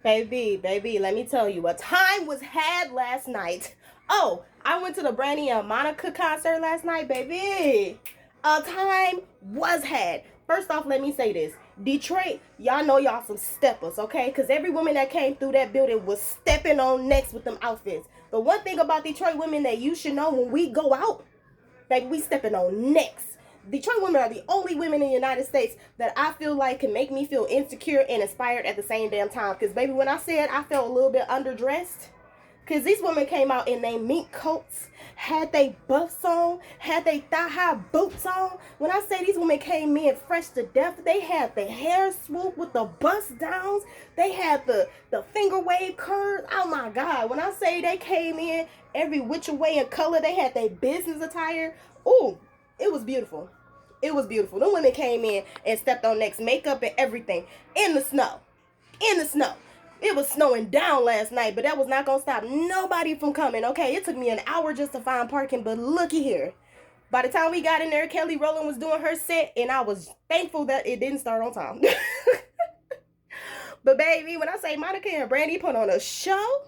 Baby, let me tell you, a time was had last night. Oh, I went to the Brandy and Monica concert last night, baby. A time was had. First off, let me say this. Detroit, y'all know y'all some steppers, okay? Because every woman that came through that building was stepping on next with them outfits. The one thing about Detroit women that you should know when we go out, baby, we stepping on necks. Detroit women are the only women in the United States that I feel like can make me feel insecure and inspired at the same damn time. Because, baby, when I said I felt a little bit underdressed, because these women came out in their mink coats, had they buffs on, had they thigh-high boots on. When I say these women came in fresh to death, they had the hair swoop with the bust downs. They had the finger wave curves. Oh, my God. When I say they came in every which way and color, they had their business attire. Ooh, it was beautiful. It was beautiful. The women came in and stepped on next makeup and everything in the snow. In the snow. It was snowing down last night, but that was not going to stop nobody from coming, okay? It took me an hour just to find parking, but looky here. By the time we got in there, Kelly Rowland was doing her set, and I was thankful that it didn't start on time. But, baby, when I say Monica and Brandy put on a show,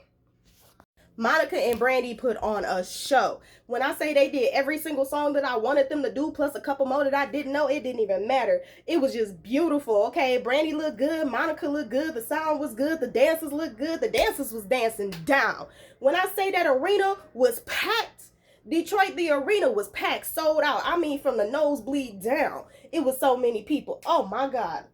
Monica and Brandy put on a show. When I say they did every single song that I wanted them to do, plus a couple more that I didn't know, it didn't even matter. It was just beautiful, okay? Brandy looked good. Monica looked good. The sound was good. The dancers looked good. The dancers was dancing down. When I say that arena was packed, Detroit, the arena was packed, sold out. I mean, from the nosebleed down. It was so many people. Oh, my God.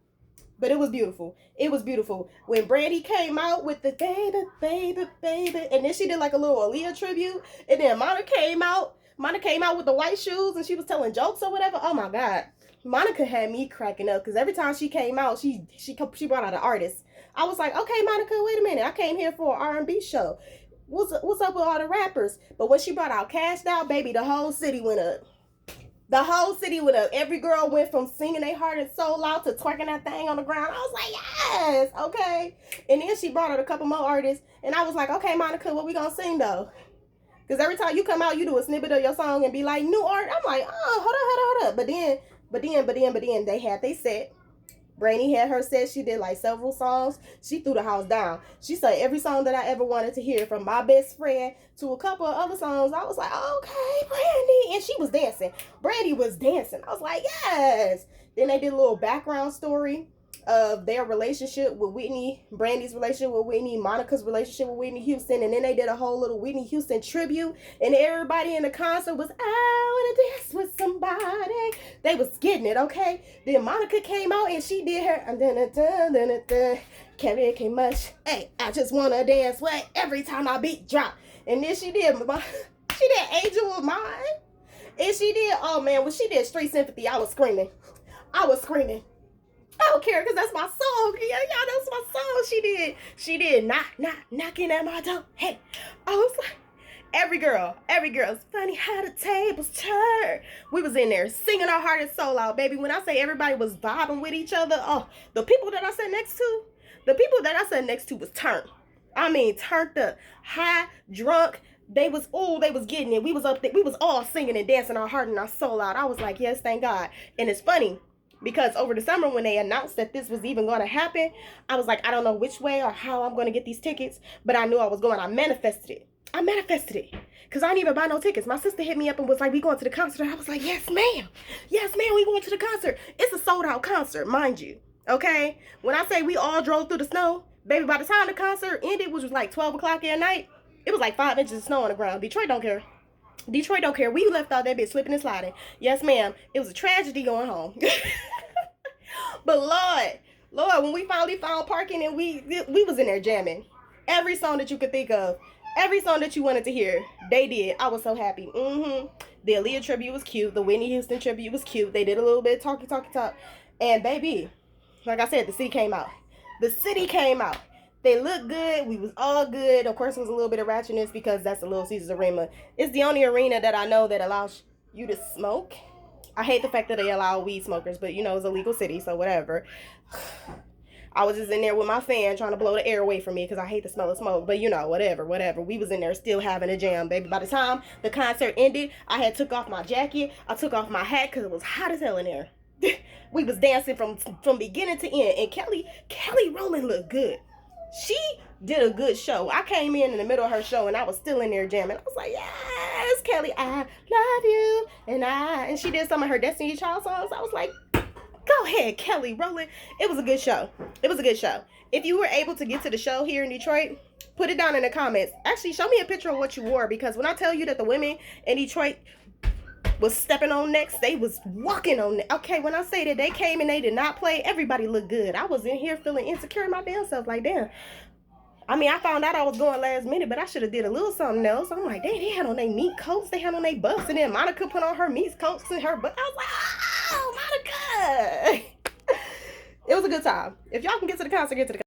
But it was beautiful. It was beautiful. When Brandy came out with the baby, and then she did like a little Aaliyah tribute, and then Monica came out. Monica came out with the white shoes, and she was telling jokes or whatever. Oh my God, Monica had me cracking up because every time she came out, she brought out an artist. I was like, okay, Monica, wait a minute. I came here for an R&B show. What's up with all the rappers? But when she brought out Cashed Out, baby, the whole city went up. The whole city went up. Every girl went from singing their heart and soul out to twerking that thing on the ground. I was like, yes, okay. And then she brought out a couple more artists. And I was like, okay, Monica, what we gonna sing though? Because every time you come out, you do a snippet of your song and be like, new art. I'm like, oh, hold up. But then they had they set. Brandy had her set. She did like several songs. She threw the house down. She sang every song that I ever wanted to hear, from My Best Friend to a couple of other songs. I was like, okay, Brandy. And she was dancing. Brandy was dancing. I was like, yes. Then they did a little background story of their relationship with Whitney, Brandy's relationship with Whitney, Monica's relationship with Whitney Houston, and then they did a whole little Whitney Houston tribute, and everybody in the concert was, I wanna dance with somebody. They was getting it, okay? Then Monica came out and she did her, can't make much. Hey, I just wanna dance, what? Every time I beat drop. And then she did Angel of Mine. And she did, oh man, when she did Street Sympathy, I was screaming. I don't care, because that's my song. Yeah, that's my song. She did knocking at my door. Hey, I was like, every girl. It's funny how the tables turn. We was in there singing our heart and soul out, baby. When I say everybody was vibing with each other, oh, the people that I sat next to was turned. I mean, turned up, high, drunk. They was getting it. We was up there. We was all singing and dancing our heart and our soul out. I was like, yes, thank God. And it's funny, because over the summer when they announced that this was even going to happen, I was like, I don't know which way or how I'm going to get these tickets, but I knew I was going. I manifested it because I didn't even buy no tickets. My sister hit me up and was like, we going to the concert. And I was like, yes ma'am, we going to the concert. It's a sold out concert, mind you, okay? When I say we all drove through the snow, baby, by the time the concert ended, which was like 12 o'clock at night, it was like 5 inches of snow on the ground. Detroit don't care. We left out that bitch slipping and sliding. Yes, ma'am. It was a tragedy going home. But Lord, when we finally found parking and we was in there jamming. Every song that you could think of, every song that you wanted to hear, they did. I was so happy. The Aaliyah tribute was cute. The Whitney Houston tribute was cute. They did a little bit of talk. And baby, like I said, the city came out. They looked good. We was all good. Of course, it was a little bit of ratchetness because that's the Little Caesars Arena. It's the only arena that I know that allows you to smoke. I hate the fact that they allow weed smokers, but it's a legal city, so whatever. I was just in there with my fan trying to blow the air away from me because I hate the smell of smoke. But whatever. We was in there still having a jam, baby. By the time the concert ended, I had took off my jacket. I took off my hat because it was hot as hell in there. We was dancing from beginning to end. And Kelly Rowland looked good. She did a good show. I came in the middle of her show and I was still in there jamming. I was like, yes, Kelly, I love you. And she did some of her Destiny Child songs. I was like, go ahead, Kelly, roll it. It was a good show. It was a good show. If you were able to get to the show here in Detroit, put it down in the comments. Actually, show me a picture of what you wore, because when I tell you that the women in Detroit was stepping on necks, they was walking on necks. Okay, when I say that they came and they did not play, everybody looked good. I was in here feeling insecure in my damn self, like, damn. I mean, I found out I was going last minute, but I should have did a little something else. I'm like, dang, they had on their meat coats, they had on their buffs, and then Monica put on her meat coats and her butt. I was like, oh, Monica. It was a good time. If y'all can get to the concert, get to the concert.